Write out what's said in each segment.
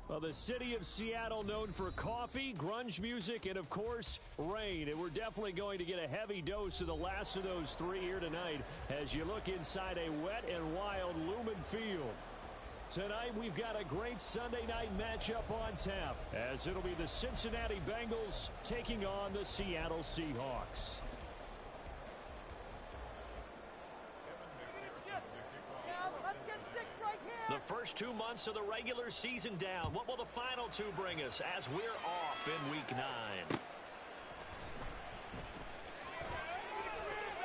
Well, the city of Seattle known for coffee, grunge music, and, of course, rain. And we're definitely going to get a heavy dose of the last of those three here tonight as you look inside a wet and wild Lumen Field. Tonight, we've got a great Sunday night matchup on tap as it'll be the Cincinnati Bengals taking on the Seattle Seahawks. The first 2 months of the regular season down. What will the final two bring us as we're off in Week 9?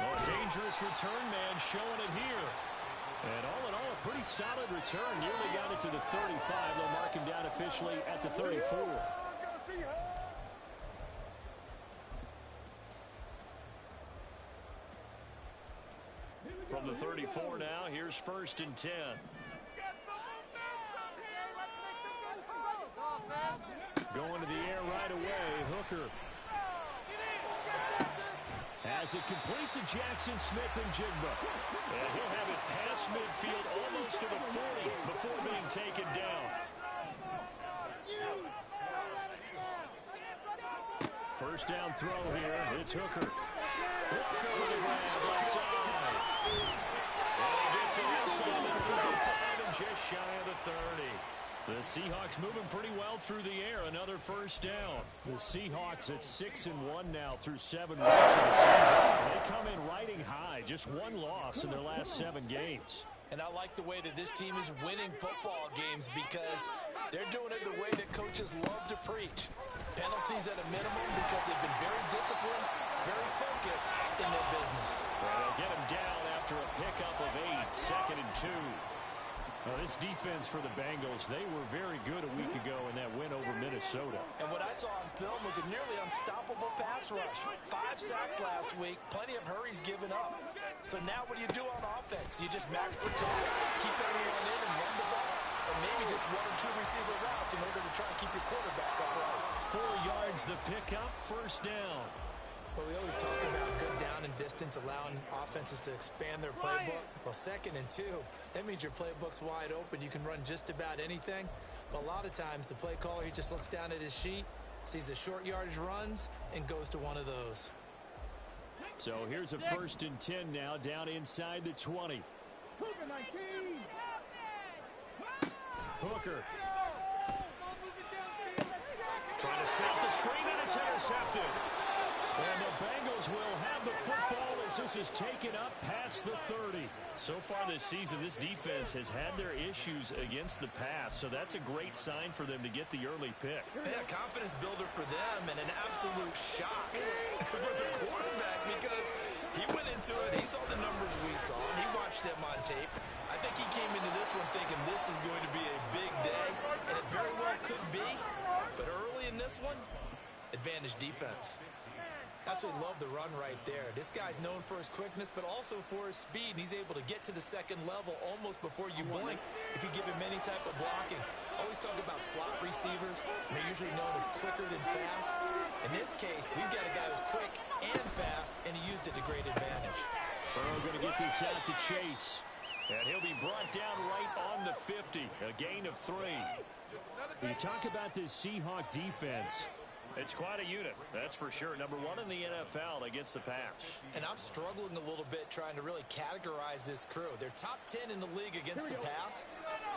Oh, a dangerous return man showing it here. And all in all, a pretty solid return. Nearly got it to the 35. They'll mark him down officially at the 34. From the 34 now, here's 1st and 10. Going to the air right away, Hooker. Has it complete to Jackson Smith and Jigba. And he'll have it past midfield almost to the 40 before being taken down. First down throw here. It's Hooker. Hooker with a grab left side. And he gets it inside the 35 and just shy of the 30. The Seahawks moving pretty well through the air. Another first down. The Seahawks at 6-1 now through 7 weeks of the season. They come in riding high. Just one loss in their last 7 games. And I like the way that this team is winning football games because they're doing it the way that coaches love to preach. Penalties at a minimum because they've been very disciplined, very focused in their business. Well, they'll get him down after a pickup of 8, 2nd and 2. Well, this defense for the Bengals, they were very good a week ago in that win over Minnesota. And what I saw on film was a nearly unstoppable pass rush. 5 sacks last week, plenty of hurries given up. So now what do you do on offense? You just max protect, keep everyone in and run the ball, or maybe just 1 or 2 receiver routes in order to try and keep your quarterback upright. 4 yards the pickup, first down. Well, we always talk about good down and distance, allowing offenses to expand their playbook. Well, 2nd and 2, that means your playbook's wide open. You can run just about anything. But a lot of times, the play caller, he just looks down at his sheet, sees the short yardage runs, and goes to one of those. So here's a 1st and 10 now, down inside the 20. Hooker. Trying to set up the screen, and it's intercepted. And the Bengals will have the football as this is taken up past the 30. So far this season, this defense has had their issues against the pass, so that's a great sign for them to get the early pick. Yeah, confidence builder for them and an absolute shock for the quarterback because he went into it, he saw the numbers we saw, he watched them on tape. I think he came into this one thinking this is going to be a big day, and it very well could be, but early in this one, advantage defense. Absolutely love the run right there. This guy's known for his quickness, but also for his speed. And he's able to get to the 2nd level almost before you blink if you give him any type of blocking. Always talk about slot receivers. They're usually known as quicker than fast. In this case, we've got a guy who's quick and fast, and he used it to great advantage. Burrow going to get this out to Chase. And he'll be brought down right on the 50. A gain of 3. When you talk about this Seahawk defense, it's quite a unit, that's for sure. Number 1 in the NFL against the pass. And I'm struggling a little bit trying to really categorize this crew. They're top 10 in the league against the pass,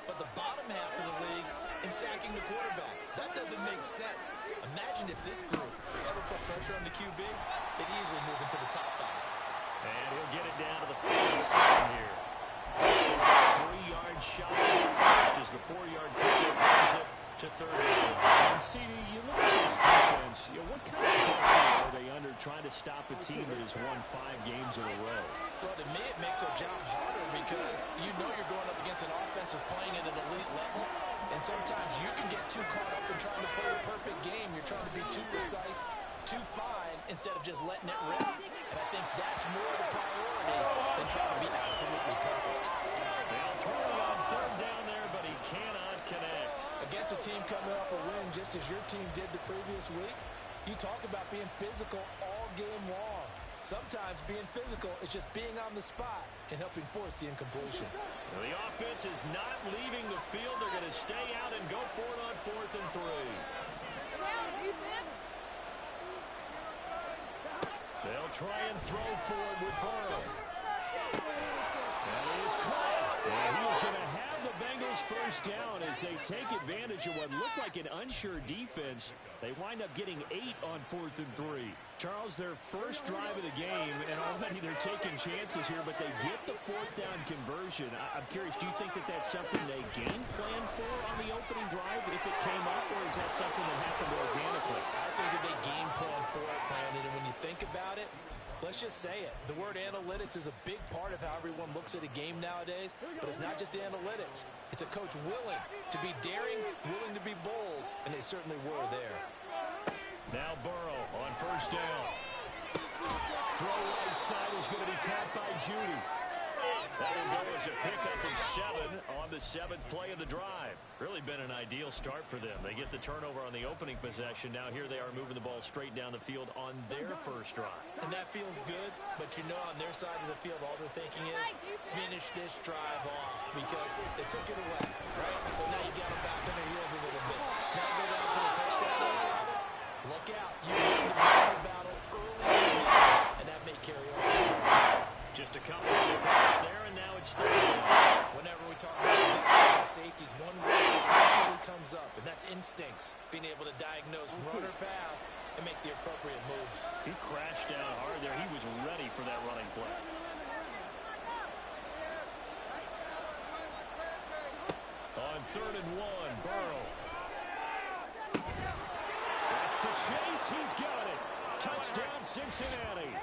but the bottom half of the league in sacking the quarterback. That doesn't make sense. Imagine if this group ever put pressure on the QB, they'd easily move into the top 5. And he'll get it down to the 47 here. Still 3 yards shy of first as the 4-yard pickup brings it to 30. And CD, you look at this defense, what kind of pressure are they under trying to stop a team that has won 5 games in a row? Well, to me, it makes their job harder because you know you're going up against an offense that's playing at an elite level, and sometimes you can get too caught up in trying to play a perfect game. You're trying to be too precise, too fine, instead of just letting it rip. And I think that's more the priority than trying to be absolutely perfect. They'll throw it on 3rd down there, but he cannot connect. Against a team coming off a win just as your team did the previous week, you talk about being physical all game long. Sometimes being physical is just being on the spot and helping force the incompletion. Well, the offense is not leaving the field. They're going to stay out and go for it on 4th and 3. They'll try and throw forward with Burrow. That is caught. And he is going to have the Bengals first down as they take advantage of what looked like an unsure defense. They wind up getting 8 on 4th and 3. Charles, their first drive of the game, and already they're taking chances here, but they get the 4th down conversion. I'm curious, do you think that that's something they game plan for on the opening drive if it came up, or is that something that happened organically? I think that they game plan for it, Brandon, and when you think about it, let's just say it. The word analytics is a big part of how everyone looks at a game nowadays, but it's not just the analytics. It's a coach willing to be daring, willing to be bold, and they certainly were there. Now Burrow on first down. Throw right side is going to be caught by Judy. That'll go as a pickup of 7 on the 7th play of the drive. Really been an ideal start for them. They get the turnover on the opening possession. Now here they are moving the ball straight down the field on their first drive. And that feels good, but you know on their side of the field all they're thinking is finish this drive off because they took it away, right? So now you got them back on their heels a little bit. Now go down for the touchdown. Look out. You won the mental battle early in the game, and that may carry over. Just a couple of the pickup there, and now it's 3. Whenever we talk about the best kind of safeties, one word constantly comes up, and that's instincts. Being able to diagnose run or pass and make the appropriate moves. He crashed down hard there. He was ready for that running play. On 3rd and 1, Burrow. That's to Chase. He's got it. Touchdown, Cincinnati.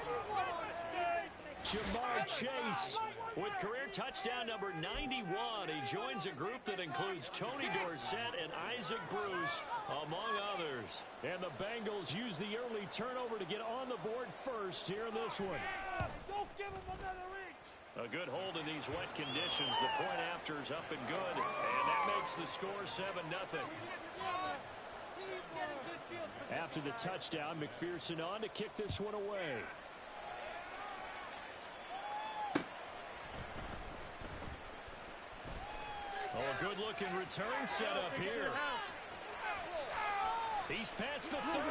Jamar Chase with career touchdown number 91. He joins a group that includes Tony Dorsett and Isaac Bruce, among others. And the Bengals use the early turnover to get on the board first here in this one. Don't give him another reach. A good hold in these wet conditions. The point after is up and good, and that makes the score 7-0. After the touchdown, McPherson on to kick this one away. Oh, a good-looking return set up here. He's past the 30. And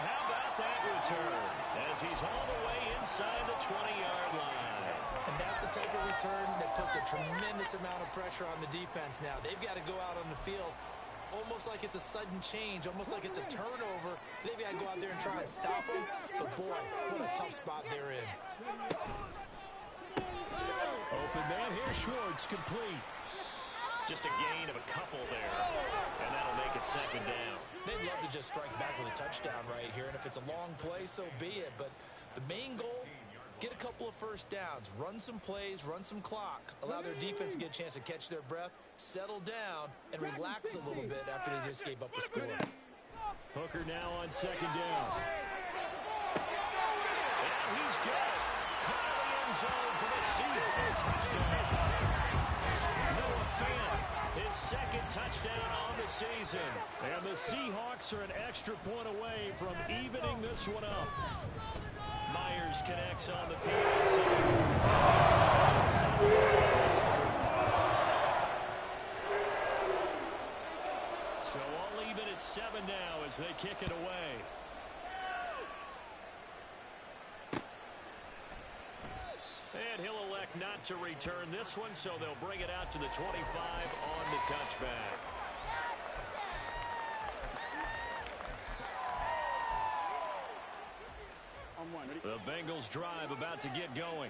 how about that return? As he's all the way inside the 20-yard line. And that's the type of return that puts a tremendous amount of pressure on the defense now. They've got to go out on the field almost like it's a sudden change, almost like it's a turnover. They've got to go out there and try and stop them. But, boy, what a tough spot they're in. Open man here, Schwartz, complete. Just a gain of a couple there, and that'll make it 2nd down. They'd love to just strike back with a touchdown right here, and if it's a long play, so be it. But the main goal, get a couple of first downs, run some plays, run some clock, allow their defense to get a chance to catch their breath, settle down, and relax a little bit after they just gave up a score. Hooker now on 2nd down. And he's got it. Caught in the end zone for the Seahawks touchdown. Noah Fant, his 2nd touchdown on the season. And the Seahawks are an extra point away from evening this one up. Myers connects on the PAT. So all even at 7 now as they kick it away. And he'll elect not to return this one, so they'll bring it out to the 25 on the touchback. The Bengals drive about to get going.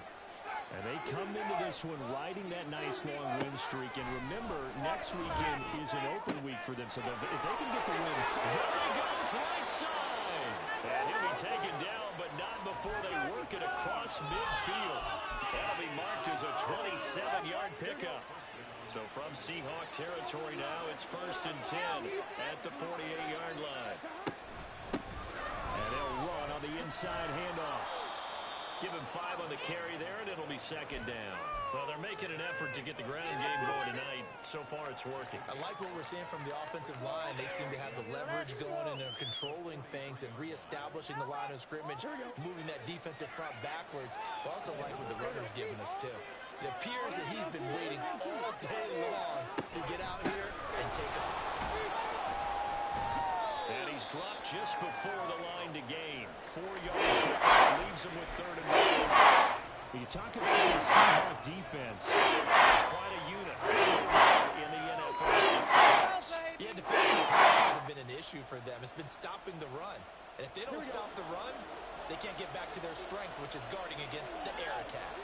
And they come into this one riding that nice long win streak. And remember, next weekend is an open week for them. So if they can get the win, there he goes right side. And he'll be taken down, but not before they work it across midfield. That'll be marked as a 27-yard pickup. So from Seahawk territory now, it's 1st and 10 at the 48-yard line. And they'll run on the inside handoff. Give him 5 on the carry there, and it'll be 2nd down. Well, they're making an effort to get the ground game going tonight. So far, it's working. I like what we're seeing from the offensive line. They seem to have the leverage going, and they're controlling things and reestablishing the line of scrimmage, moving that defensive front backwards. But also like what the runner's giving us, too. It appears that he's been waiting all day long to get out here and take off. And he's dropped just before the line to gain. 4-yard pickup leaves him with 3rd and 1. You talk about the Seahawks defense. It's quite a unit in the NFL. Yeah, defending the pass hasn't been an issue for them. It's been stopping the run. And if they don't stop the run, they can't get back to their strength, which is guarding against the air attack.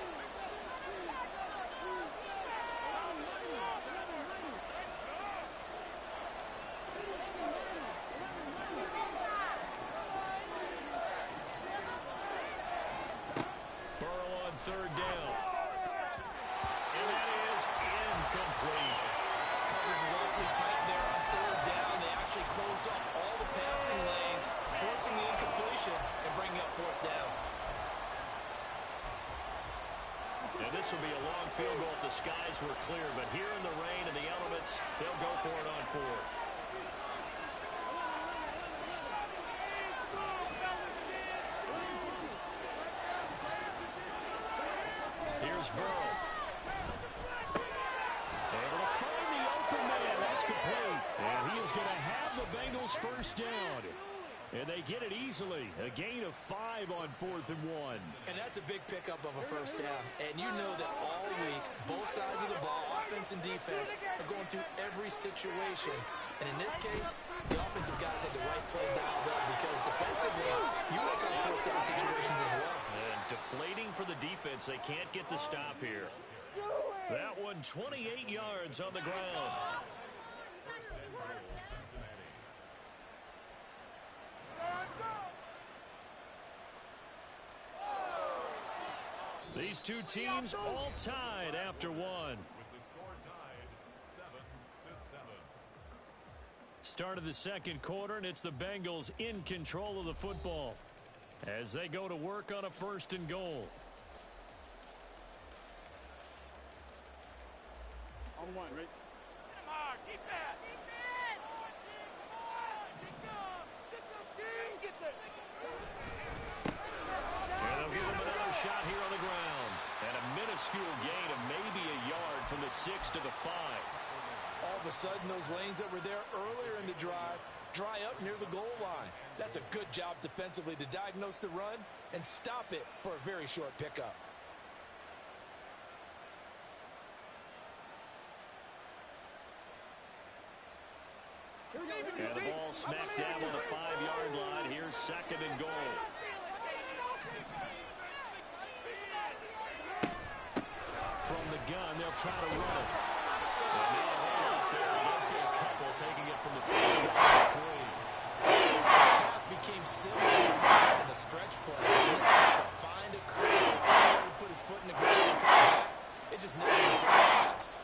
Third down. And that is incomplete. Coverage is awfully tight there on 3rd down. They actually closed off all the passing lanes, forcing the incompletion and bringing up 4th down. And this will be a long field goal if the skies were clear. But here in the rain and the elements, they'll go for it on 4th. Here's Burrow. Able to find the open man. That's complete. And he is going to have the Bengals first down. And they get it easily. A gain of 5 on 4th and 1. And that's a big pickup of a first down. And you know that all week, both sides of the ball, offense and defense, are going through every situation. And in this case, the offensive guys had the right play dialed up because defensively, you work on 4th down situations as well. And deflating for the defense. They can't get the stop here. That one 28 yards on the ground. These two teams all tied after one. With the score tied 7-7. Start of the second quarter, and it's the Bengals in control of the football as they go to work on a 1st and goal. On 1, right? Come on, keep that. Keep it. Get there. And they'll give him another shot here on the ground. And a minuscule gain of maybe a yard from the 6 to the 5. All of a sudden, those lanes that were there earlier in the drive dry up near the goal line. That's a good job defensively to diagnose the run and stop it for a very short pickup. And the ball smacked down on the 5-yard line. Here's 2nd and goal. From the gun, they'll try to run it. And now out there, he does get a couple, taking it from the 4-yard 3. This path became similar in the stretch play. Trying to find a crease, put his foot in the ground and come back. It just never materialized.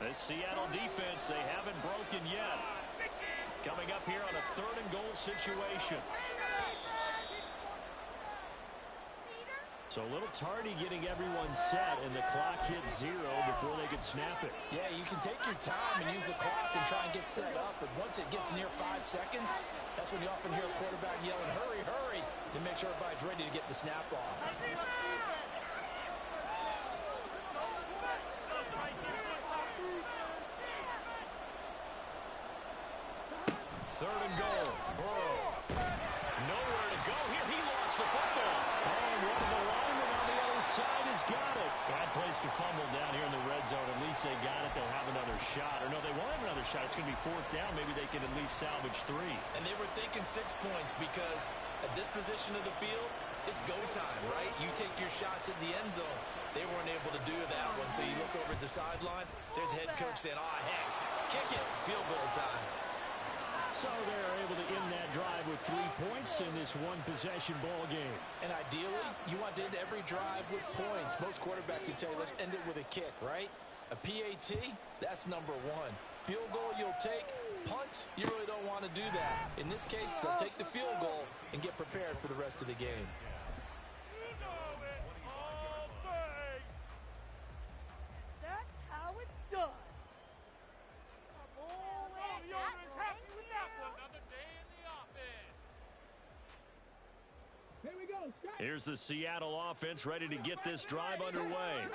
This Seattle defense, they haven't broken yet. Coming up here on a 3rd and goal situation. So a little tardy getting everyone set, and the clock hits 0 before they could snap it. Yeah, you can take your time and use the clock and try and get set up, but once it gets near 5 seconds, that's when you often hear a quarterback yelling, hurry, hurry, to make sure everybody's ready to get the snap off. 3rd and goal. Burrow. Nowhere to go here. He lost the football. And one of the linemen on the other side has got it. Bad place to fumble down here in the red zone. At least they got it. They'll have another shot. Or no, they won't have another shot. It's going to be 4th down. Maybe they can at least salvage 3. And they were thinking 6 points because at this position of the field, it's go time, right? You take your shots at the end zone. They weren't able to do that one, so you look over at the sideline, there's the head coach saying, "Oh, heck, kick it, field goal time." So they're able to end that drive with 3 points in this one-possession ball game. And ideally, you want to end every drive with points. Most quarterbacks would tell you, let's end it with a kick, right? A PAT, that's number one. Field goal you'll take. Punts, you really don't want to do that. In this case, they'll take the field goal and get prepared for the rest of the game. That's how it's done. The owner is happy with that one. Another day in the office. Here we go. Here's the Seattle offense ready to get this drive underway.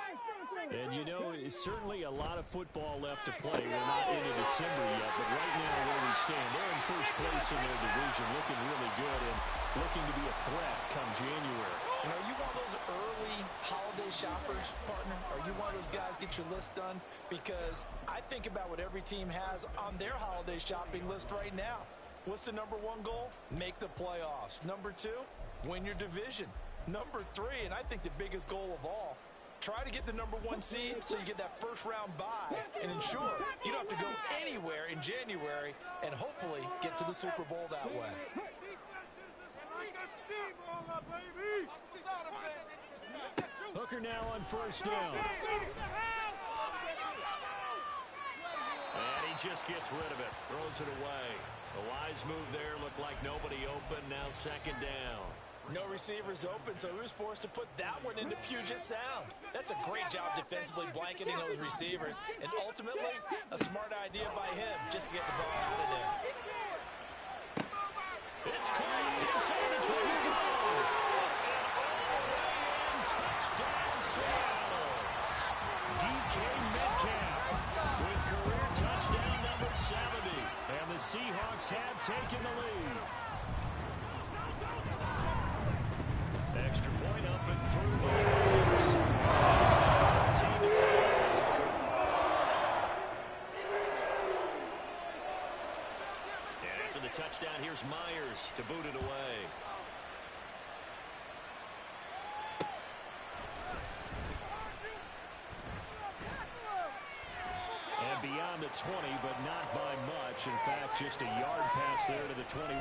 And, you know, it's certainly a lot of football left to play. We're not into December yet, but right now where we stand, they're in first place in their division, looking really good and looking to be a threat come January. And are you one of those early holiday shoppers, partner? Are you one of those guys get your list done? Because I think about what every team has on their holiday shopping list right now. What's the number one goal? Make the playoffs. Number two, win your division. Number three, and I think the biggest goal of all, try to get the number one seed so you get that first round bye and ensure you don't have to go anywhere in January and hopefully get to the Super Bowl that way. Hooker now on first down. And he just gets rid of it, throws it away. A wise move there, looked like nobody open, now second down. No receivers open, so he was forced to put that one into Puget Sound. That's a great job defensively blanketing those receivers, and ultimately, a smart idea by him just to get the ball out of there. It's caught inside the 25. Touchdown, Seattle. DK Metcalf with career touchdown number 70. And the Seahawks have taken the lead. Extra point up and through by Bengals. It's now 14-10. And after the touchdown, here's Myers to boot it away. And beyond the 20, but not by much. In fact, just a yard pass there to the 21.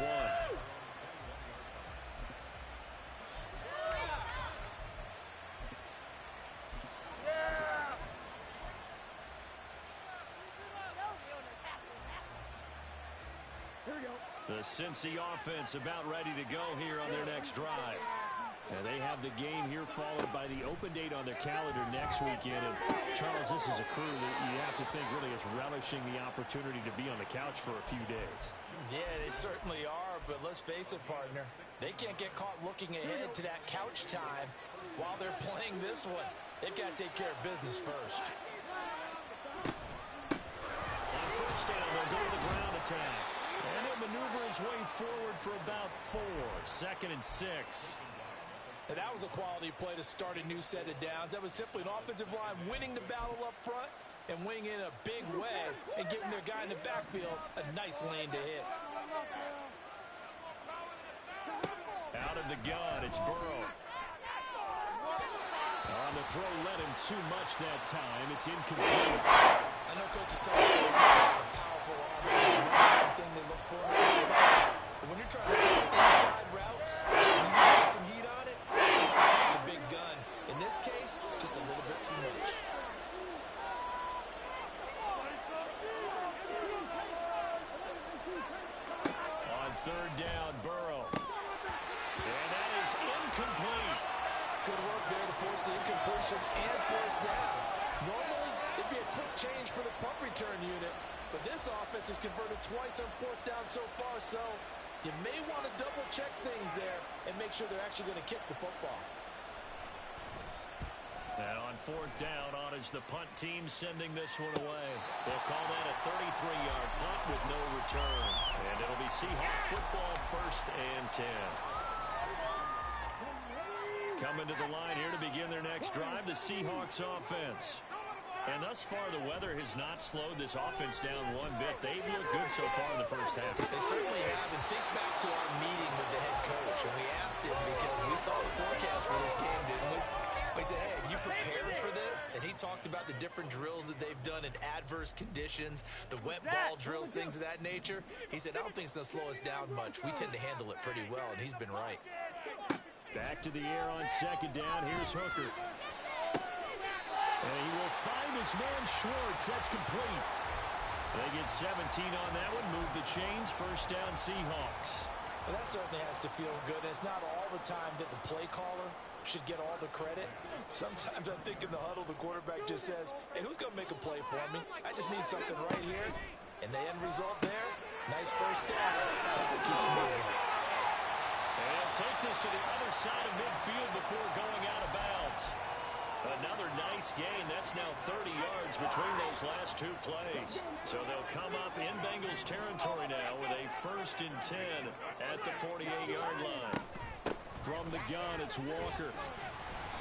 The Cincy offense about ready to go here on their next drive. And they have the game here followed by the open date on their calendar next weekend. And Charles, this is a crew that you have to think really is relishing the opportunity to be on the couch for a few days. Yeah, they certainly are, but let's face it, partner. They can't get caught looking ahead to that couch time while they're playing this one. They've got to take care of business first. On first down, they'll go to the ground attack. And he'll maneuver his way forward for about 4. 2nd and 6. And that was a quality play to start a new set of downs. That was simply an offensive line winning the battle up front and winning in a big way and giving their guy in the backfield a nice lane to hit. Out of the gun, it's Burrow. On the throw, led him too much that time. It's incomplete. I know coaches tell us all the time how powerful arm is the number one thing they look for. But when you're trying to throw inside routes and you get some heat on it, it helps out the big gun. In this case, just a little bit too much. On third down, Burrow. And that is incomplete. Good work there to force the incompletion and fourth down. Normally, it'd be a quick change for the punt return unit, but this offense has converted twice on fourth down so far, so you may want to double-check things there and make sure they're actually going to kick the football. And on fourth down, on is the punt team sending this one away. They'll call that a 33-yard punt with no return. And it'll be Seahawk football, 1st and 10. Coming to the line here to begin their next drive, the Seahawks offense. And thus far, the weather has not slowed this offense down one bit. They've looked good so far in the first half. They certainly have. And think back to our meeting with the head coach, and we asked him because we saw the forecast for this game, didn't we? We said, hey, have you prepared for this? And he talked about the different drills that they've done in adverse conditions, the wet ball drills, things of that nature. He said, I don't think it's going to slow us down much. We tend to handle it pretty well, and he's been right. Back to the air on second down. Here's Hooker. And he will find his man Schwartz. That's complete. They get 17 on that one. Move the chains. First down, Seahawks. Well, that certainly has to feel good. And it's not all the time that the play caller should get all the credit. Sometimes I think in the huddle, the quarterback just says, hey, who's going to make a play for me? I just need something right here. And the end result there, nice first down. Clock keeps moving. And take this to the other side of midfield before going out of bounds. Another nice gain. That's now 30 yards between those last two plays. So they'll come up in Bengals territory now with a 1st and 10 at the 48-yard line. From the gun, it's Walker.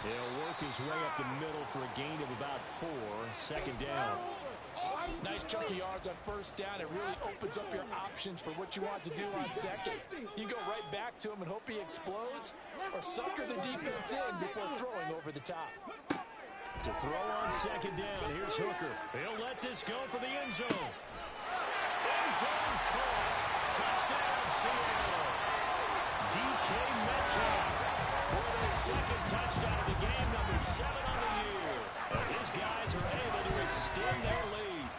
He'll work his way up the middle for a gain of about 4. Second down. Nice chunk of yards on first down. It really opens up your options for what you want to do on second. You go right back to him and hope he explodes, or sucker the defense in before throwing over the top. To throw on second down, here's Hooker. He'll let this go for the end zone. End zone caught. Touchdown, Seattle. DK Metcalf with his second touchdown of the game, number 7 on the year. As his guys are able to extend their lead.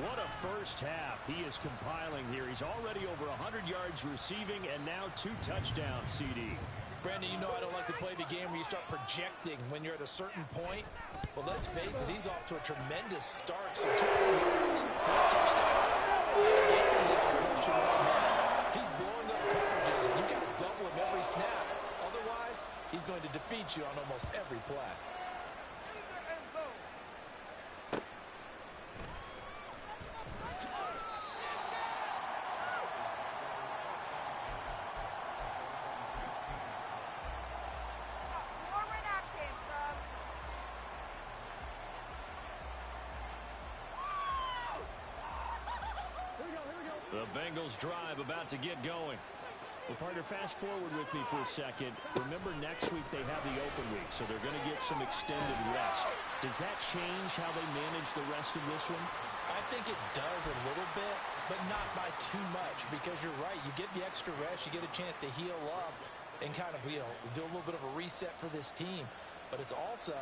What a first half he is compiling here. He's already over 100 yards receiving and now 2 touchdowns, CD. Brandon, you know I don't like to play the game where you start projecting when you're at a certain point. Well, let's face it, he's off to a tremendous start. So 2 yards, 4 touchdowns. He's blowing up coverages, and you got to double him every snap. Otherwise, he's going to defeat you on almost every play. The Bengals drive about to get going. Well, partner, fast forward with me for a second. Remember, next week they have the open week, so they're going to get some extended rest. Does that change how they manage the rest of this one? I think it does a little bit, but not by too much, because you're right. You get the extra rest, you get a chance to heal up and kind of, do a little bit of a reset for this team. But it's also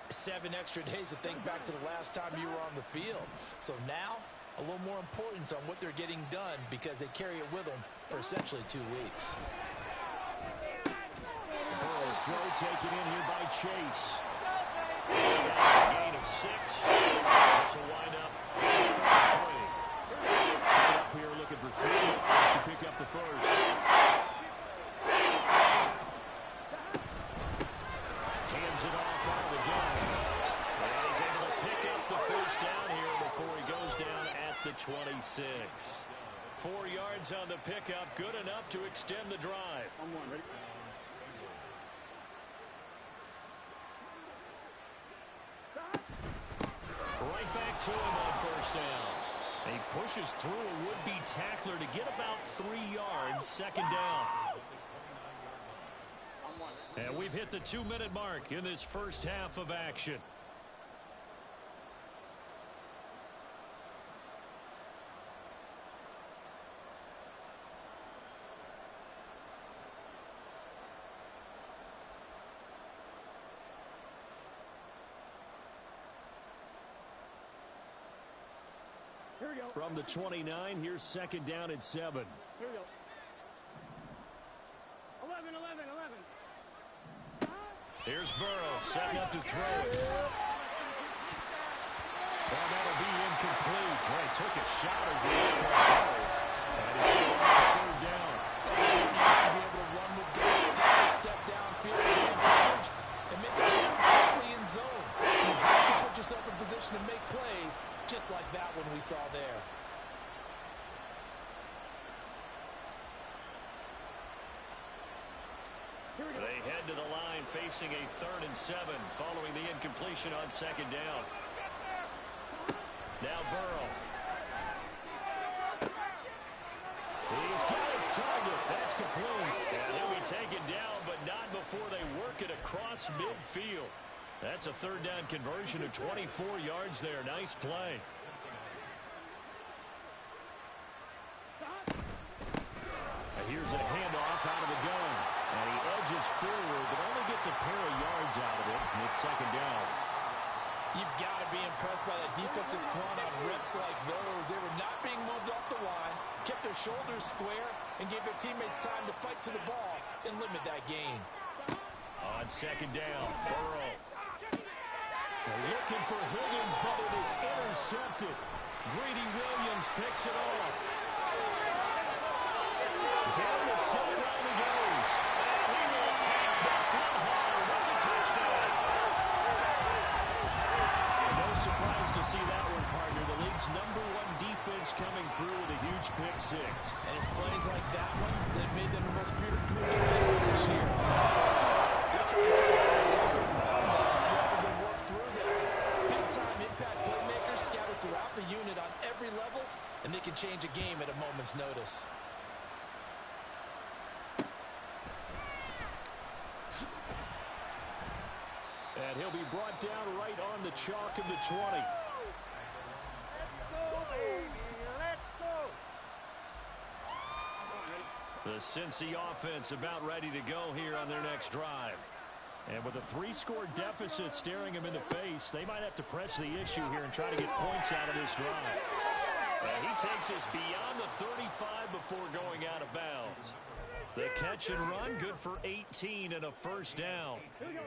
7 extra days to think back to the last time you were on the field. So now, a little more importance on what they're getting done because they carry it with them for essentially 2 weeks. Burrow's throw taken in here by Chase. That's a gain of 6. This will wind up 33. Up here looking for 3. Has to pick up the first. Hands it off out of the gun. And he's able to pick up the first down here before he goes down at the 26. 4 yards on the pickup, good enough to extend the drive. Right back to him on first down. He pushes through a would-be tackler to get about 3 yards, second down. And we've hit the 2-minute mark in this first half of action. Here we go. From the 29, here's second down at 7. Here we go. 11. Here's Burrow setting up to throw it. Well, that'll be incomplete. Boy, took a shot as he looked at it. And he's going to third down. You have to be able to run with guys, step downfield, and coverage, and make it perfectly in zone. You have to put yourself in position to make plays, just like that one we saw there. They head to the line facing a 3rd and 7 following the incompletion on 2nd down. Now Burrow. He's got his target. That's complete. And he'll be taken down, but not before they work it across midfield. That's a 3rd down conversion of 24 yards there. Nice play. Here's a handoff out of the gun. And he edges forward, but only gets a pair of yards out of it. And it's 2nd down. You've got to be impressed by that defensive front on rips like those. They were not being moved off the line, kept their shoulders square, and gave their teammates time to fight to the ball and limit that gain. On 2nd down, Burrow. They're looking for Higgins, but it is intercepted. Greedy Williams picks it off. Down the sideline he goes. And he will take this one home. That's a touchdown. No surprise to see that one, partner. The league's #1 defense coming through with a huge pick 6. And it's plays like that one that made them the most feared group defense this year. Offenses, they're trying to walk around that rather than work through that. Big-time impact playmakers scattered throughout the unit on every level, and they can change a game at a moment's notice. And he'll be brought down right on the chalk of the 20. The Cincy offense about ready to go here on their next drive. And with a 3-score deficit staring them in the face, they might have to press the issue here and try to get points out of this drive. And he takes us beyond the 35 before going out of bounds. The catch and run, good for 18 and a 1st down. Here we go.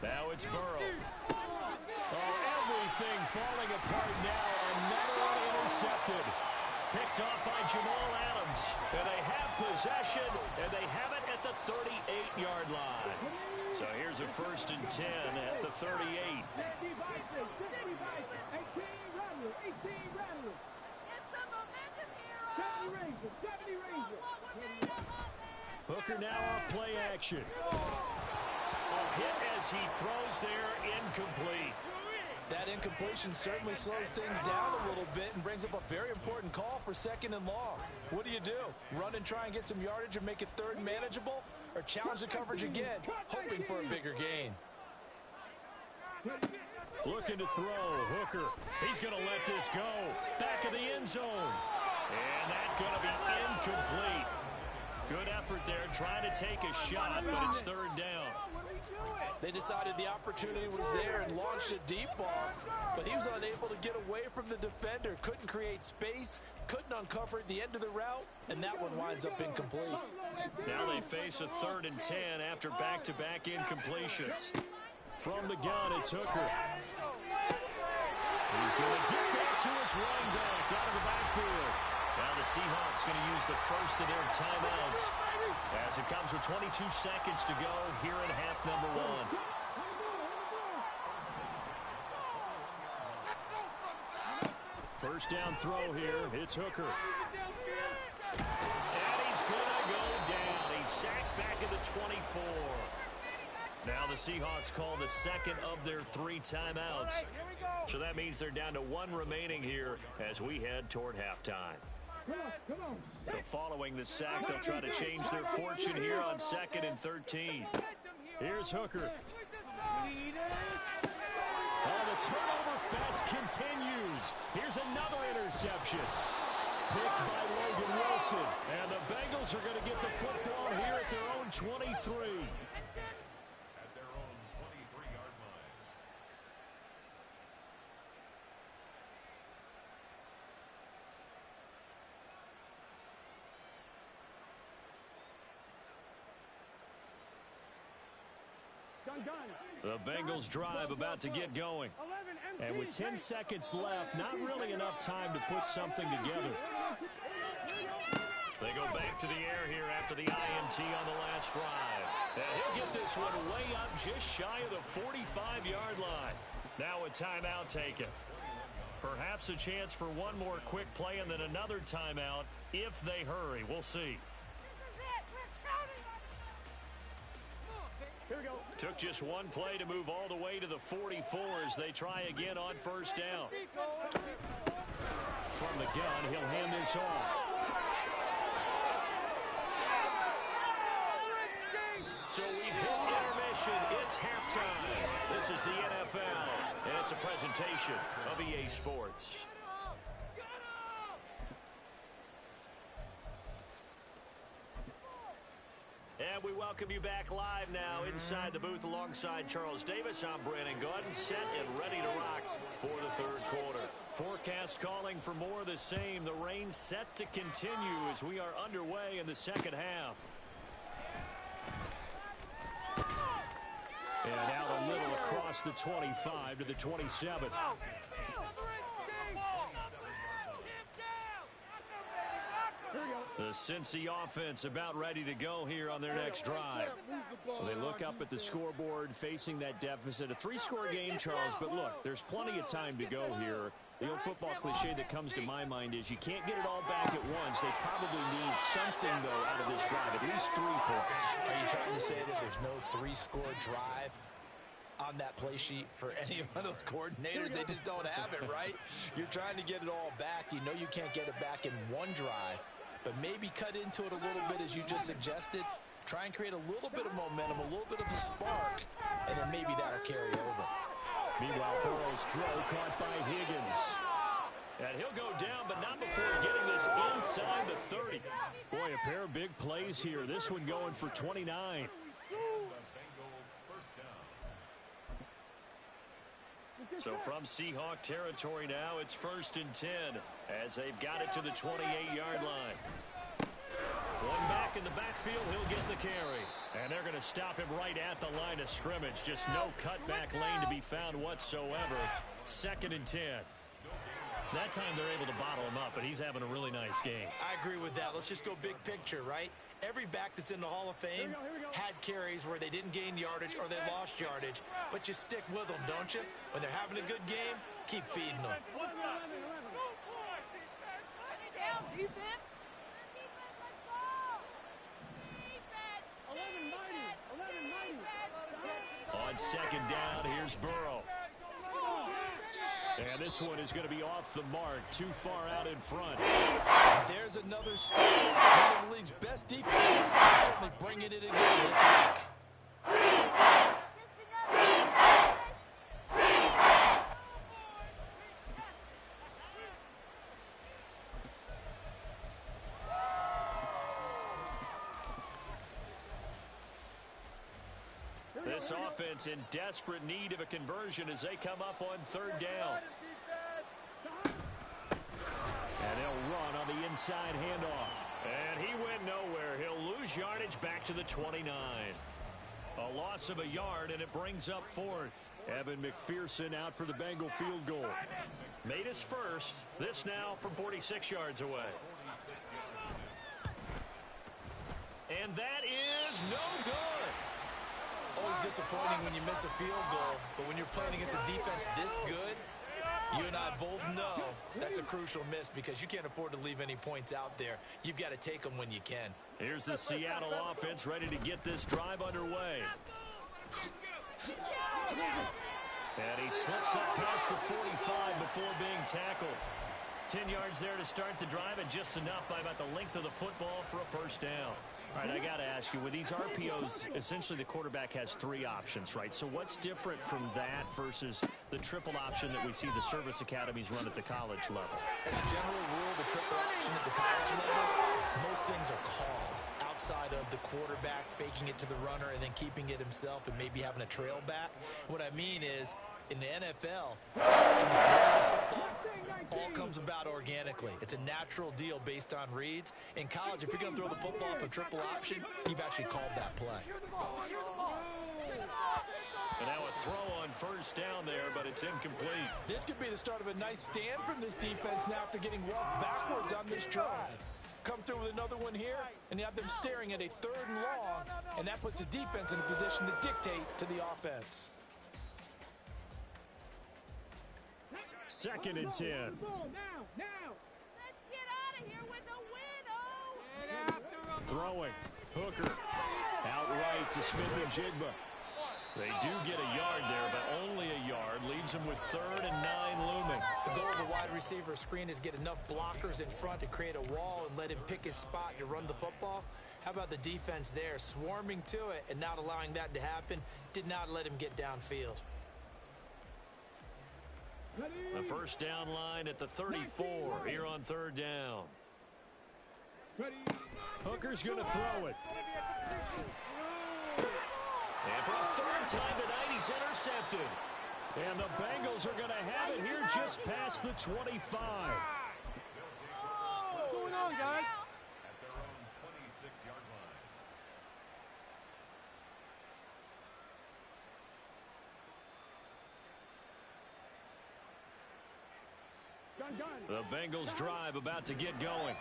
Now it's Burrow. Oh, everything falling apart now. Another one intercepted. Picked off by Jamal Adams. And they have possession, and they have it at the 38-yard line. So here's a 1st and 10 at the 38. Hooker now off play action. A hit as he throws there, incomplete. That incompletion certainly slows things down a little bit and brings up a very important call for 2nd and long. What do? Run and try and get some yardage and make it 3rd manageable? Or challenge the coverage again, hoping for a bigger gain? Looking to throw. Hooker. He's going to let this go. Back of the end zone. And that's going to be incomplete. Good effort there, trying to take a shot, but it's 3rd down. They decided the opportunity was there and launched a deep ball, but he was unable to get away from the defender, couldn't create space, couldn't uncover the end of the route, and that one winds up incomplete. Now they face a 3rd and 10 after back-to-back incompletions. From the gun, it's Hooker. He's going to get that to his running back out of the backfield. Now the Seahawks going to use the first of their timeouts as it comes with 22 seconds to go here in half number 1. First down throw here. It's Hooker. And he's going to go down. He's sacked back at the 24. Now the Seahawks call the 2nd of their 3 timeouts. So that means they're down to 1 remaining here as we head toward halftime. So following the sack, they'll try to change their fortune here on 2nd and 13. Here's Hooker. Oh, the turnover fest continues. Here's another interception. Picked by Logan Wilson. And the Bengals are going to get the football here at their own 23. At their own 23-yard line. The Bengals drive about to get going. And with 10 seconds left, not really enough time to put something together. They go back to the air here after the INT on the last drive. And he'll get this one way up just shy of the 45-yard line. Now a timeout taken. Perhaps a chance for one more quick play and then another timeout if they hurry. We'll see. Took just one play to move all the way to the 44 as they try again on first down. From the gun, he'll hand this off. So we've hit intermission. It's halftime. This is the NFL, and it's a presentation of EA Sports. And we welcome you back live now inside the booth alongside Charles Davis. I'm Brandon Gaudin, set and ready to rock for the third quarter. Forecast calling for more of the same. The rain set to continue as we are underway in the second half. And out a little across the 25 to the 27. The Cincy offense about ready to go here on their next drive. Well, they look up at the scoreboard facing that deficit. A three-score game, Charles, but look, there's plenty of time to go here. The old football cliche that comes to my mind is you can't get it all back at once. They probably need something, though, out of this drive, at least 3 points. Are you trying to say that there's no 3-score drive on that play sheet for any of those coordinators? They just don't have it, right? You're trying to get it all back. You know you can't get it back in one drive. But maybe cut into it a little bit as you just suggested. Try and create a little bit of momentum, a little bit of a spark, and then maybe that'll carry over. Meanwhile, Burrow's throw caught by Higgins. And he'll go down, but not before getting this inside the 30. Boy, a pair of big plays here. This one going for 29. So from Seahawk territory now, it's 1st and 10 as they've got it to the 28-yard line. One back in the backfield, he'll get the carry. And they're going to stop him right at the line of scrimmage. Just no cutback lane to be found whatsoever. 2nd and 10. That time they're able to bottle him up, but he's having a really nice game. I agree with that. Let's just go big picture, right? Every back that's in the Hall of Fame had carries where they didn't gain yardage or they lost yardage, but you stick with them, don't you? When they're having a good game, keep feeding them. Down, defense. On 2nd down, here's Burrow. And this one is going to be off the mark, too far out in front. There's another step. One of the league's best defenses. They're certainly bringing it again this week. This offense in desperate need of a conversion as they come up on 3rd down. And they'll run on the inside handoff. And he went nowhere. He'll lose yardage back to the 29. A loss of a yard, and it brings up 4th. Evan McPherson out for the Bengal field goal. Made his first. This now from 46 yards away. And that is no good. Always disappointing when you miss a field goal, but when you're playing against a defense this good, you and I both know that's a crucial miss because you can't afford to leave any points out there. You've got to take them when you can. Here's the Seattle offense ready to get this drive underway. And he slips up past the 45 before being tackled. 10 yards there to start the drive, and just enough by about the length of the football for a 1st down. All right, I got to ask you, with these RPOs, essentially the quarterback has 3 options, right? So what's different from that versus the triple option that we see the service academies run at the college level? As a general rule, the triple option at the college level, most things are called outside of the quarterback faking it to the runner and then keeping it himself and maybe having a trail back. What I mean is, in the NFL, from the football, all comes about organically. It's a natural deal based on reads. In college, if you're going to throw the football for triple option, you've actually called that play. And now a throw on 1st down there, but it's incomplete. This could be the start of a nice stand from this defense now after getting walked backwards on this drive. Come through with another one here, and you have them staring at a 3rd and long, and that puts the defense in a position to dictate to the offense. 2nd and 10. Let's get out of here with a win, Throwing. Hooker. Outright to Smith-Njigba. They do get a yard there, but only a yard. Leaves them with 3rd and 9 looming. The goal of a wide receiver screen is get enough blockers in front to create a wall and let him pick his spot to run the football. How about the defense there, swarming to it and not allowing that to happen? Did not let him get downfield. A first down line at the 34 here on 3rd down. Hooker's going to throw it. And for a 3rd time tonight, he's intercepted. And the Bengals are going to have it here just past the 25. What's going on, guys? At their own 26-yard line. The Bengals drive about to get going.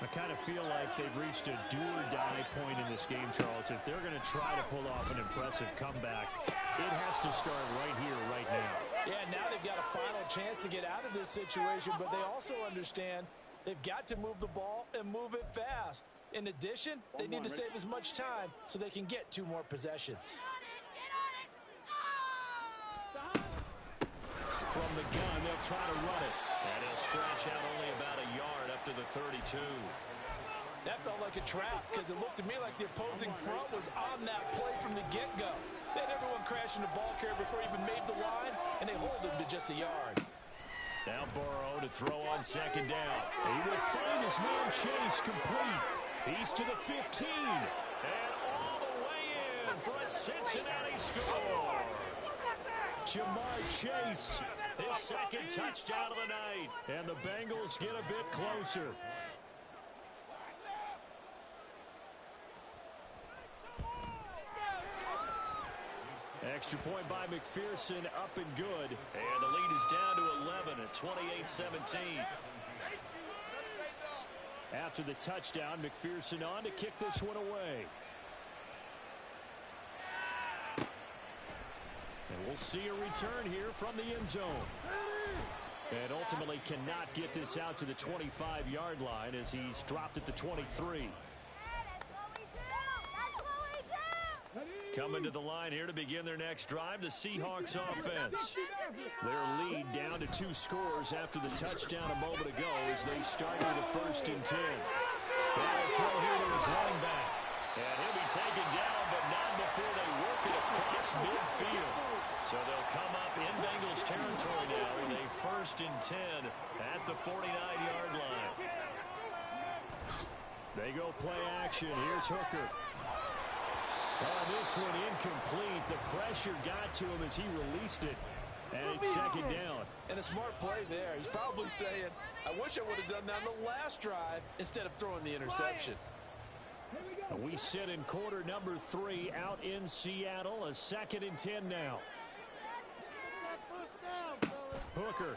I kind of feel like they've reached a do-or-die point in this game, Charles. If they're going to try to pull off an impressive comeback, it has to start right here, right now. Yeah, now they've got a final chance to get out of this situation, but they also understand they've got to move the ball and move it fast. In addition, they need to save as much time so they can get 2 more possessions. From the gun, they'll try to run it. And he'll scratch out only about a yard up to the 32. That felt like a trap because it looked to me like the opposing front was on that play from the get-go. They had everyone crashing the ball carrier before he even made the line, and they hold him to just a yard. Now Burrow to throw on 2nd down. He will find his man Chase complete. He's to the 15. And all the way in for a Cincinnati score. Jamar Chase, his 2nd touchdown of the night. And the Bengals get a bit closer. Extra point by McPherson, up and good. And the lead is down to 11 at 28-17. After the touchdown, McPherson on to kick this one away. And we'll see a return here from the end zone. And ultimately cannot get this out to the 25-yard line as he's dropped at the 23. Coming to the line here to begin their next drive, the Seahawks offense. Their lead down to 2 scores after the touchdown a moment ago as they start with a 1st and 10. They'll throw here to his running back. And he'll be taken down, but not before they work it across midfield. So they'll come up in Bengals territory now with a 1st and 10 at the 49-yard line. They go play action. Here's Hooker. This one incomplete. The pressure got to him as he released it. And it's 2nd down. And a smart play there. He's probably saying, I wish I would have done that on the last drive instead of throwing the interception. We sit in quarter number 3 out in Seattle. A 2nd and 10 now. Hooker.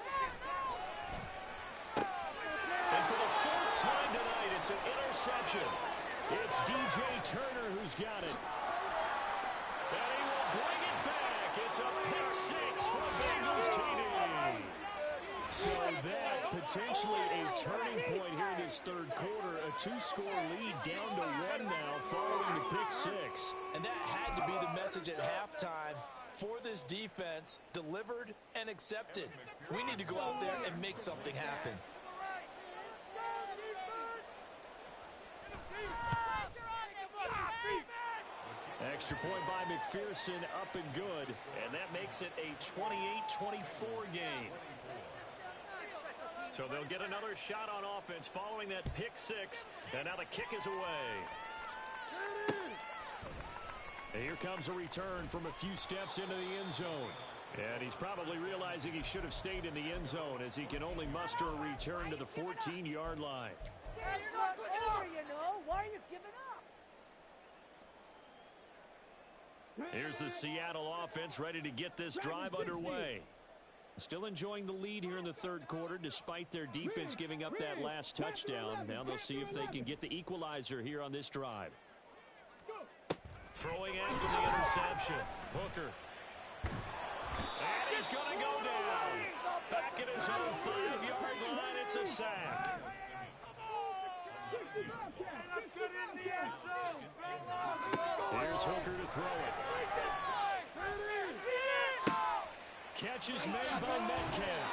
And for the 4th time tonight, it's an interception. It's DJ Turner who's got it. And he will bring it back. It's a pick 6 for Bengals TD. So that potentially a turning point here in this 3rd quarter. A 2-score lead down to 1 now following the pick 6. And that had to be the message at halftime for this defense, delivered and accepted. We need to go out there and make something happen. Extra point by McPherson, up and good. And that makes it a 28-24 game. So they'll get another shot on offense following that pick 6. And now the kick is away. And here comes a return from a few steps into the end zone. And he's probably realizing he should have stayed in the end zone as he can only muster a return to the 14-yard line. That's not fair, you know. Why are you giving up? Here's the Seattle offense ready to get this drive underway. Still enjoying the lead here in the 3rd quarter despite their defense giving up that last touchdown. Now they'll see if they can get the equalizer here on this drive. Throwing after the interception. Hooker. And he's going to go down. Back at his own 5-yard line, it's a sack. Here's Hooker to throw it. Catch is made by Metcalf.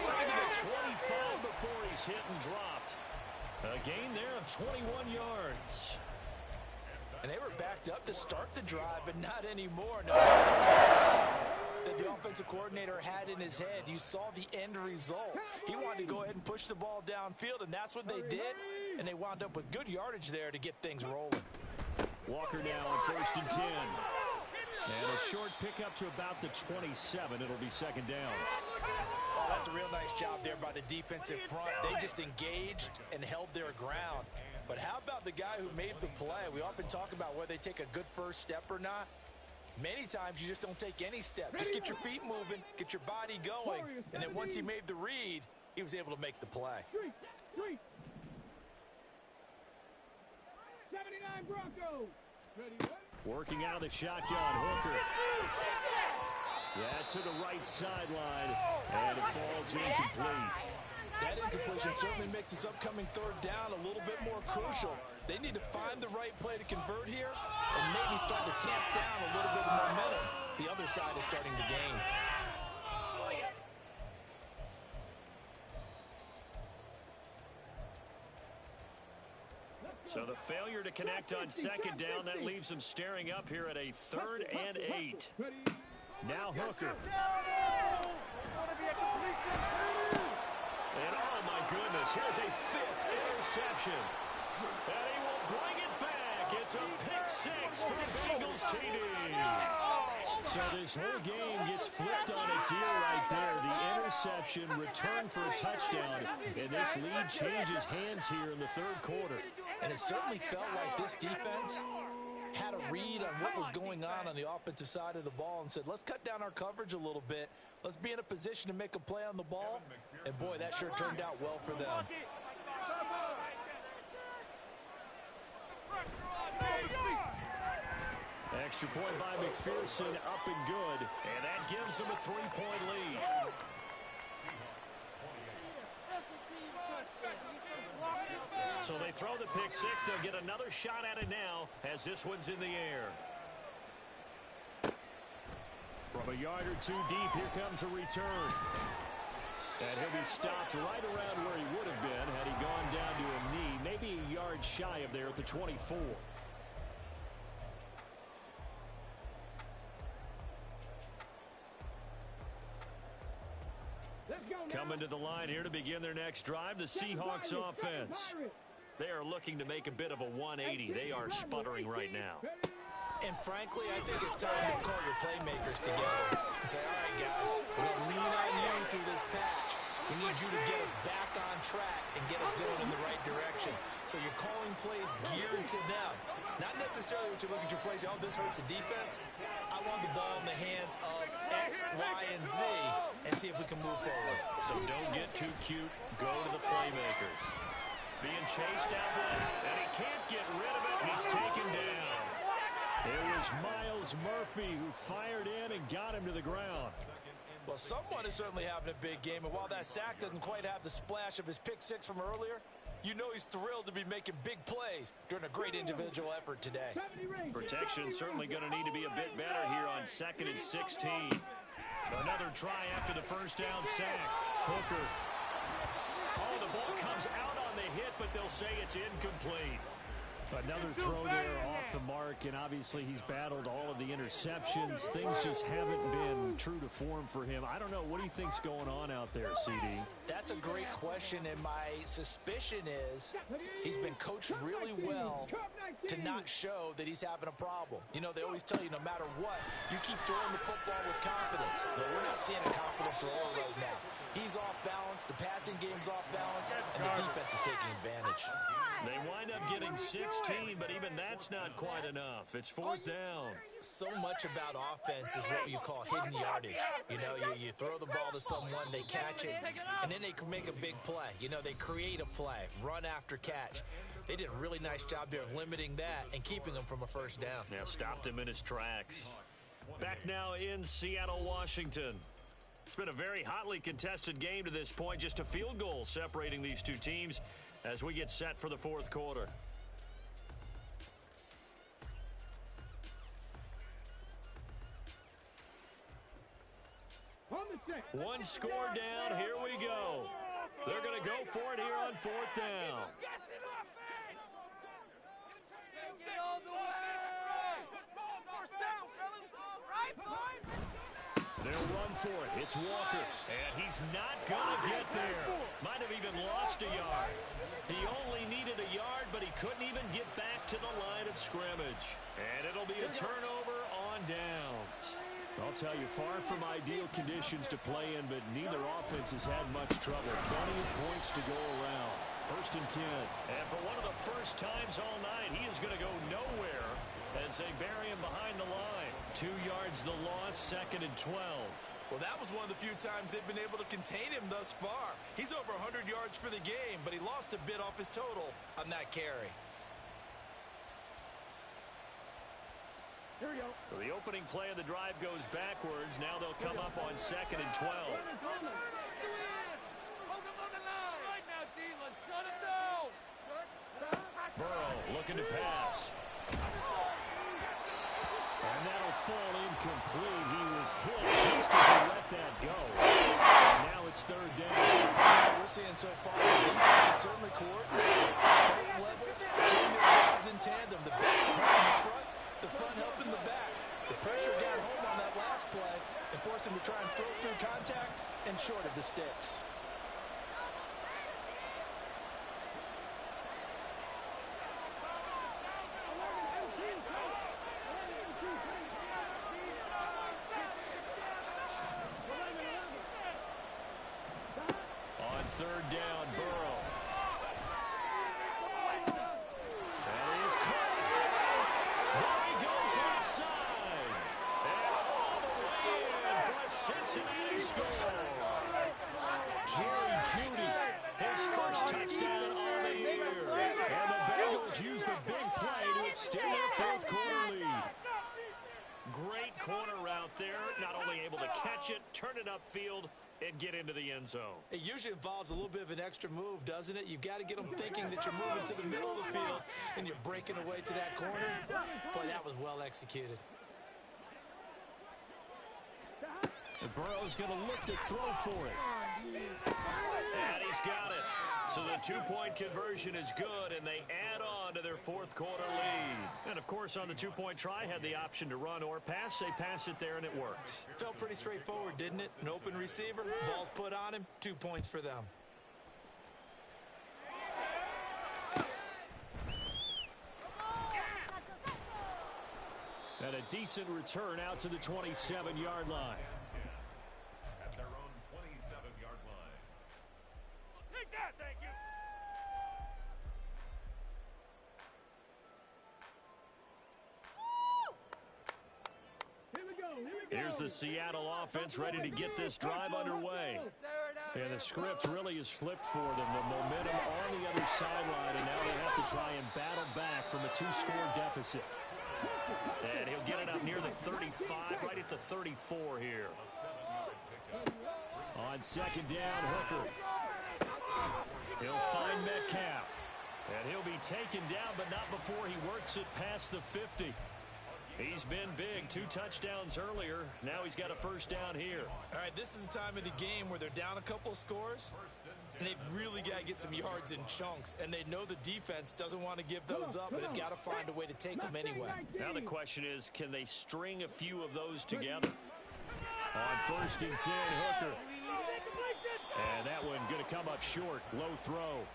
Right to the 25 before he's hit and dropped. A gain there of 21 yards. And they were backed up to start the drive, but not anymore. No, that the offensive coordinator had in his head. You saw the end result. He wanted to go ahead and push the ball downfield, and that's what they did. And they wound up with good yardage there to get things rolling. Walker now on 1st and 10. And a short pickup to about the 27. It'll be second down. Oh, that's a real nice job there by the defensive front. They just engaged and held their ground. But how about the guy who made the play? We often talk about whether they take a good first step or not. Many times you just don't take any step. Just get your feet moving, get your body going. And then once he made the read, he was able to make the play. 79 Broncos. Working out of the shotgun, Hooker. That's to the right sideline, and it falls incomplete. That incompletion certainly makes this upcoming third down a little bit more crucial. They need to find the right play to convert here and maybe start to tamp down a little bit of momentum. The other side is starting to gain. So the failure to connect on second down, that leaves them staring up here at a 3rd and 8. Now Hooker. And oh my goodness, here's a 5th interception. And he will bring it back. It's a pick 6 for the Bengals TD. So this whole game gets flipped on its ear right there. The interception, return for a touchdown, and this lead changes hands here in the 3rd quarter. And it certainly felt like this defense had a read on what was going on the offensive side of the ball and said, let's cut down our coverage a little bit. Let's be in a position to make a play on the ball. And, boy, that sure turned out well for them. Extra point by McPherson, up and good. And that gives them a 3-point lead. So they throw the pick 6. They'll get another shot at it now as this one's in the air. From a yard or 2 deep, here comes a return. And he'll be stopped right around where he would have been had he gone down to a knee, maybe a yard shy of there at the 24. Coming to the line here to begin their next drive, the Seahawks offense. They are looking to make a bit of a 180. They are sputtering right now. And frankly, I think it's time to call your playmakers together and say, all right, guys, we're going to lean on you through this patch. We need you to get us back on track and get us going in the right direction. So you're calling plays geared to them. Not necessarily when you look at your plays, oh, this hurts the defense. I want the ball in the hands of X, Y, and Z and see if we can move forward. So don't get too cute. Go to the playmakers. Being chased down there, and he can't get rid of it. He's taken down. It was Miles Murphy who fired in and got him to the ground. Well, someone is certainly having a big game, and while that sack doesn't quite have the splash of his pick 6 from earlier, you know he's thrilled to be making big plays during a great individual effort today. Protection certainly going to need to be a bit better here on 2nd and 16. Another try after the first down sack. Hooker. Oh, the ball comes out on the hit, but they'll say it's incomplete. Another throw there off the mark, and obviously he's battled all of the interceptions. Things just haven't been true to form for him. I don't know. What do you think's going on out there, CD? That's a great question, and my suspicion is he's been coached really well to not show that he's having a problem. You know, they always tell you no matter what, you keep throwing the football with confidence. But we're not seeing a confident thrower right now. He's off balance, the passing game's off balance, and the defense is taking advantage. They wind up getting 16, but even that's not quite enough. It's 4th down. So much about offense is what you call hidden yardage. You know, you throw the ball to someone, they catch it, and then they can make a big play. You know, they create a play, run after catch. They did a really nice job there of limiting that and keeping him from a first down. Now stopped him in his tracks. Back now in Seattle, Washington. It's been a very hotly contested game to this point. Just a field goal separating these two teams as we get set for the fourth quarter. One score down. Here we go. They're going to go for it here on fourth down. They'll run for it. It's Walker. And he's not going to get there. Might have even lost a yard. He only needed a yard, but he couldn't even get back to the line of scrimmage. And it'll be a turnover on downs. I'll tell you, far from ideal conditions to play in, but neither offense has had much trouble. Plenty of points to go around. First and 10. And for one of the first times all night, he is going to go nowhere as they bury him behind the line. 2 yards the loss, second and 12. Well, that was one of the few times they've been able to contain him thus far. He's over 100 yards for the game, but he lost a bit off his total on that carry. Here we go. So the opening play of the drive goes backwards. Now they'll come up on second and 12. Hold him on the line. Right now, D, let's shut him down. Burrow looking to pass. And that'll fall incomplete. He was hit just as he let that go. And now it's third down. What we're seeing so far, the defense is certainly coordinated. Both levels doing their jobs in tandem. The back helping the front helping the back. The pressure got home on that last play and forced him to try and throw through contact and short of the sticks. On third down, Burrow. And he's caught. There he goes offside. And all the way in for a Cincinnati score. Jerry Jeudy, his first touchdown on the year. And the Bengals use the big play to extend their fourth quarter lead. Great corner route there. Not only able to catch it, turn it upfield, and get into the end zone. It usually involves a little bit of an extra move, doesn't it? You've got to get them thinking that you're moving to the middle of the field and you're breaking away to that corner. Boy, that was well executed. And Burrow's going to look to throw for it. And he's got it. So the two-point conversion is good, and they add on to their fourth quarter lead. And, of course, on the two-point try, had the option to run or pass. They pass it there, and it works. Felt pretty straightforward, didn't it? An open receiver, ball's put on him, 2 points for them. And a decent return out to the 27-yard line. At their own 27-yard line. Take that, thank you. Here's the Seattle offense ready to get this drive underway. And the script really is flipped for them. The momentum on the other sideline, and now they have to try and battle back from a 2-score deficit. And he'll get it up near the 35, right at the 34 here. On second down, Hooker. He'll find Metcalf. And he'll be taken down, but not before he works it past the 50. He's been big. 2 touchdowns earlier. Now he's got a first down here. All right, this is the time of the game where they're down a couple of scores, and they've really got to get some yards in chunks, and they know the defense doesn't want to give those up, but they've got to find a way to take them anyway. Now the question is, can they string a few of those together? On first and 10, Hooker. And that one going to come up short. Low throw.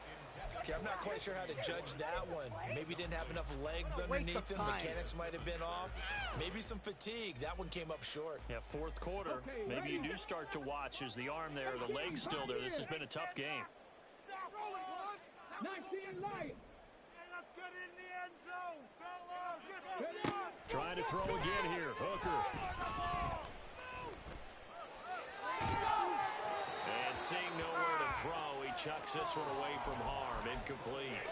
Okay, I'm not quite sure how to judge that one. Maybe didn't have enough legs underneath him. Mechanics might have been off. Maybe some fatigue. That one came up short. Yeah, fourth quarter. Maybe you do start to watch as the arm there, the leg's still there. This has been a tough game. Stop rolling, boys. 19 lights. Let's get in the end zone, fellas. Trying to throw again here. Hooker. And seeing nowhere to throw, he chucks this one away from harm. Incomplete.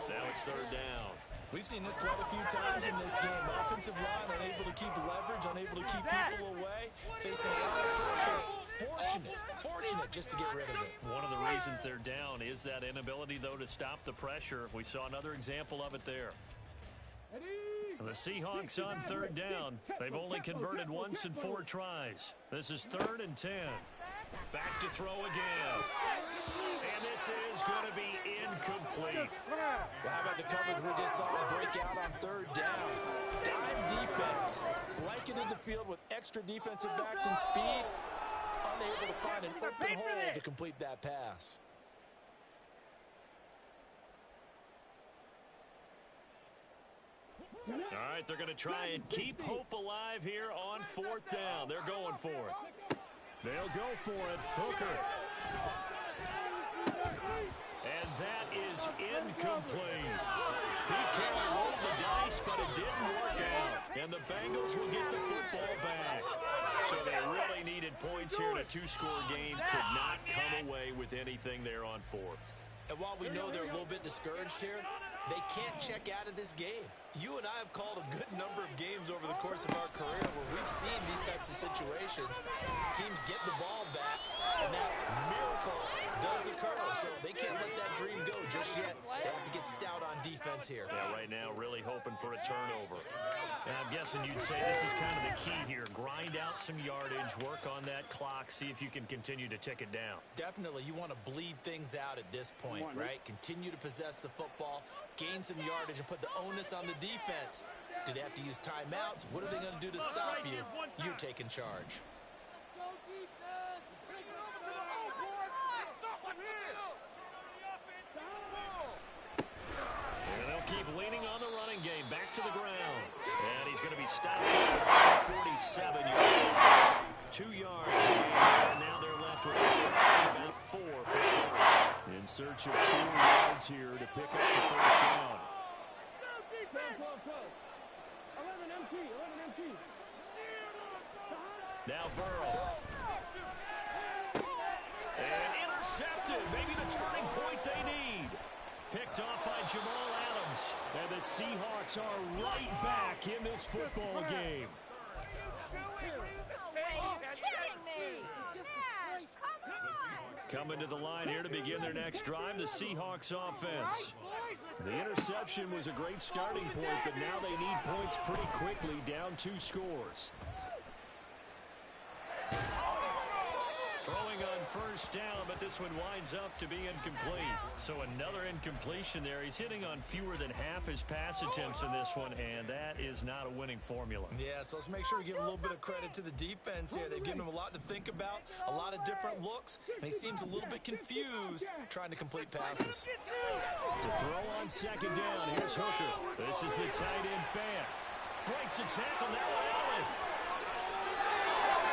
Now it's third down. We've seen this quite a few times in this game. Offensive line unable to keep leverage, unable to keep people away, facing a lot of pressure. Fortunate just to get rid of it. One of the reasons they're down is that inability, though, to stop the pressure. We saw another example of it there. The Seahawks on third down. They've only converted once in 4 tries. This is 3rd and 10. Back to throw again. And this is going to be incomplete. Well, how about the coverage we just saw break out on 3rd down? Dime defense. Blanketed the field with extra defensive backs and speed. Unable to find an open hole to complete that pass. All right, they're going to try and keep hope alive here on 4th down. They're going for it. They'll go for it. Hooker. And that is incomplete. He kind of rolled the dice, but it didn't work out. And the Bengals will get the football back. So they really needed points here in a 2-score game. Could not come away with anything there on 4th. And while we know they're a little bit discouraged here, they can't check out of this game. You and I have called a good number of games over the course of our career where we've seen these types of situations. Teams get the ball back, and that miracle does occur. So they can't let that dream go just yet. They have to get stout on defense here. Yeah, right now really hoping for a turnover. And I'm guessing you'd say this is kind of the key here. Grind out some yardage, work on that clock, see if you can continue to tick it down. Definitely, you want to bleed things out at this point, right? Continue to possess the football, gain some yardage, and put the onus on the defense. Do they have to use timeouts? What are they going to do to stop you? You're taking charge. And they'll keep leaning on the running game. Back to the ground. And he's going to be stopped at 47 yards. 2 yards. And now they're left with about 4 for first. In search of 4 yards here to pick up the first down. Now Burrow. And intercepted. Maybe the turning point they need. Picked off by Jamal Adams. And the Seahawks are right back in this football game. Coming to the line here to begin their next drive, the Seahawks offense. The interception was a great starting point, but now they need points pretty quickly, down 2 scores. Throwing on first down, but this one winds up to be incomplete. So another incompletion there. He's hitting on fewer than half his pass attempts in this one, and that is not a winning formula. Yeah, so let's make sure we give a little bit of credit to the defense here. They've given him a lot to think about, a lot of different looks, and he seems a little bit confused trying to complete passes. To throw on second down, here's Hooker. This is the tight end fan. Breaks a tackle, now Allen.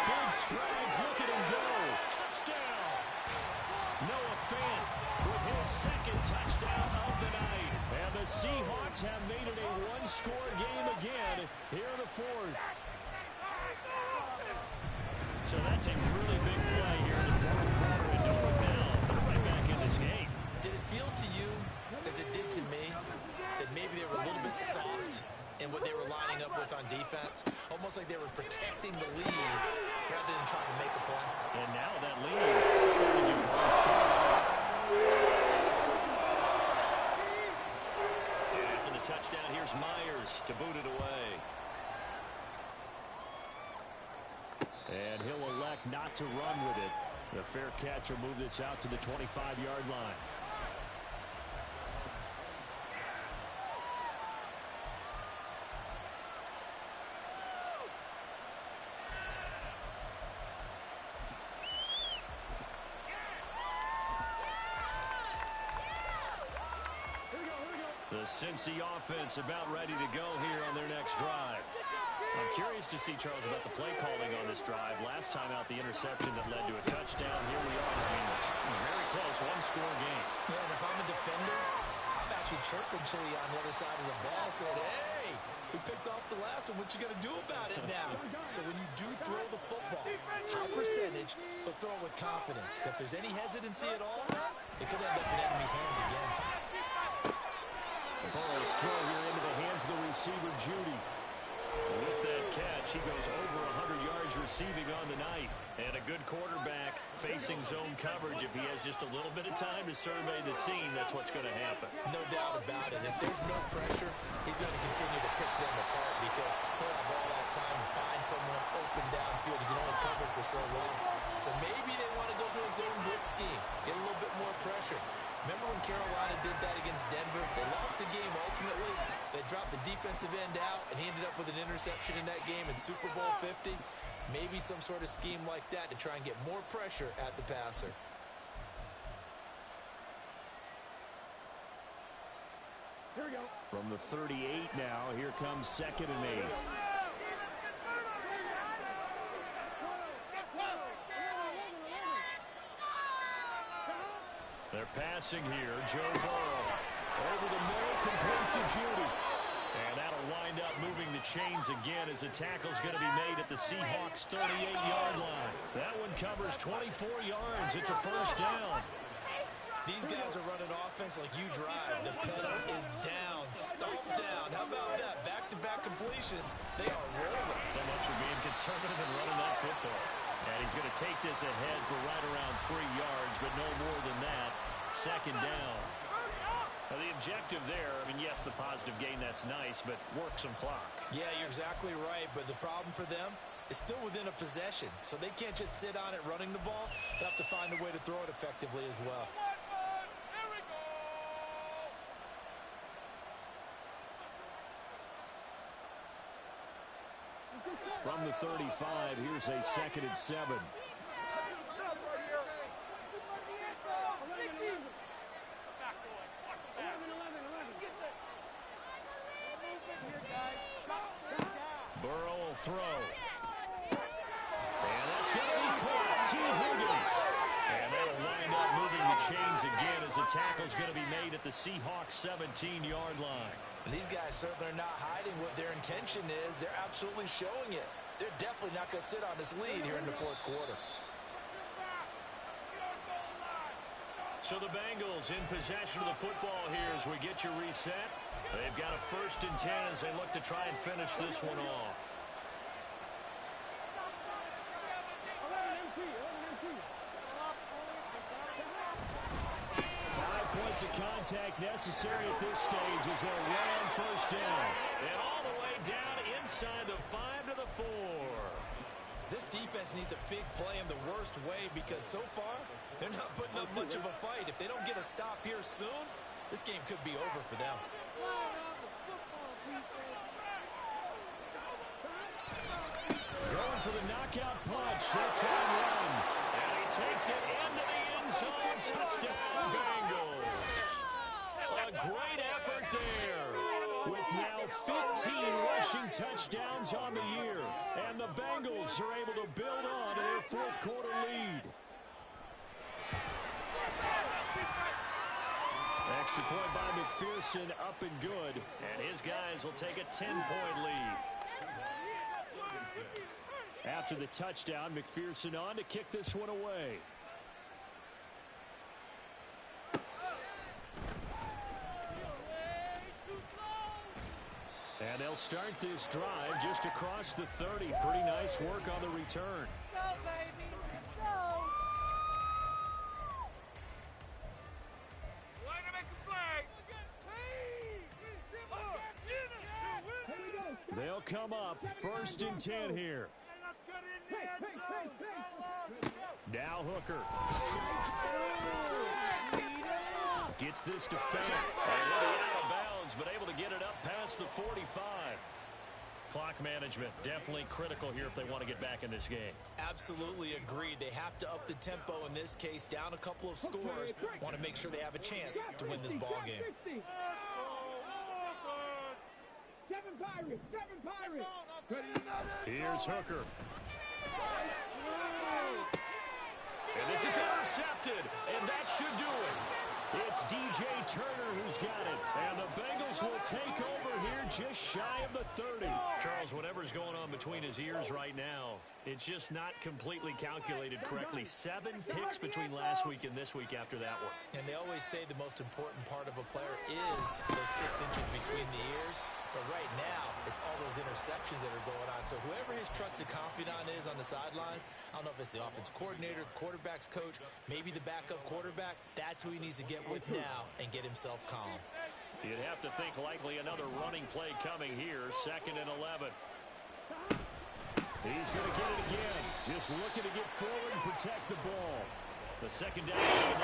Big strides, look at him go. Touchdown. Noah Fant with his 2nd touchdown of the night. And the Seahawks have made it a 1-score game again here in the 4th. So that's a really big play here in the 4th quarter. And don't look now, they're right back in this game. Did it feel to you, as it did to me, that maybe they were a little bit soft in what they were lining up with on defense? Almost like they were protecting the lead rather than trying to make a play. And now that lead is going to just one score. And after the touchdown, here's Myers to boot it away. And he'll elect not to run with it. The fair catch will move this out to the 25-yard line. The Cincy offense about ready to go here on their next drive. I'm curious to see, Charles, about the play calling on this drive. Last time out, the interception that led to a touchdown. Here we are. I mean, it's very close, 1-score game. Yeah, and if I'm a defender, I'm actually chirping Chili on the other side of the ball, saying, hey, we picked off the last one. What you going to do about it now? So when you do throw the football, high percentage, but throw it with confidence. If there's any hesitancy at all, it could end up in enemy's hands again. Burrow's throw here into the Judy. With that catch, he goes over 100 yards receiving on the night. And a good quarterback facing zone coverage. If he has just a little bit of time to survey the scene, that's what's going to happen. No doubt about it. If there's no pressure, he's going to continue to pick them apart because he'll have all that time to find someone open downfield. He can only cover for so long. So maybe they want to go to a zone blitz scheme, get a little bit more pressure. Remember when Carolina did that against Denver? They lost the game ultimately. They dropped the defensive end out, and he ended up with an interception in that game in Super Bowl 50. Maybe some sort of scheme like that to try and get more pressure at the passer. Here we go. From the 38 now, here comes 2nd and 8. They're passing here. Joe Burrow over the middle, complete to Judy. And that'll wind up moving the chains again as a tackle's going to be made at the Seahawks' 38-yard line. That one covers 24 yards. It's a first down. These guys are running offense like you drive. The pedal is down, stomped down. How about that? Back-to-back completions. They are rolling. So much for being conservative and running that football. And he's going to take this ahead for right around 3 yards, but no more than that. 2nd down. Now the objective there, I mean, yes, the positive gain, that's nice, but work some clock. Yeah, you're exactly right, but the problem for them is still within a possession. So they can't just sit on it running the ball. They have to find a way to throw it effectively as well. From the 35, here's a 2nd and 7. Burrow will throw. And that's going to be caught. T. Higgins. And that'll wind up moving the chains again as the tackle's going to be made at the Seahawks' 17-yard line. And these guys certainly are not hiding what their intention is. They're absolutely showing it. They're definitely not going to sit on this lead here in the 4th quarter. So the Bengals in possession of the football here as we get you reset. They've got a 1st and 10 as they look to try and finish this one off. 5 points of contact necessary at this stage as they'll run on 1st down. And all the way down inside the 5 to the 4. This defense needs a big play in the worst way because so far they're not putting up much of a fight. If they don't get a stop here soon, this game could be over for them. Going for the knockout punch. That's on one. And he takes it into the end zone. Touchdown, Bengals. A great effort there. With now 15 rushing touchdowns on the year. And the Bengals are able to build on to their 4th quarter lead. Extra point by McPherson, up and good. And his guys will take a 10-point lead. After the touchdown, McPherson on to kick this one away. And they'll start this drive just across the 30. Pretty nice work on the return. Let's go, baby. Let's go. They'll come up 1st and 10 here. Now Hooker. Gets this to Fant. And out of bounds, but able to get it up past the 45. Clock management definitely critical here if they want to get back in this game. Absolutely agreed. They have to up the tempo in this case, down a couple of scores. Want to make sure they have a chance to win this ball game. 7 Pirates, 7 Pirates. Here's Hooker. And this is intercepted, and that should do it. It's DJ Turner who's got it, and the Bengals will take over here just shy of the 30. Charles, whenever whatever's going on between his ears right now, it's just not completely calculated correctly. 7 picks between last week and this week after that one. And they always say the most important part of a player is those 6 inches between the ears. But right now, it's all those interceptions that are going on. So whoever his trusted confidant is on the sidelines, I don't know if it's the offense coordinator, the quarterback's coach, maybe the backup quarterback, that's who he needs to get with now and get himself calm. You'd have to think likely another running play coming here, 2nd and 11. He's going to get it again. Just looking to get forward and protect the ball. The second down.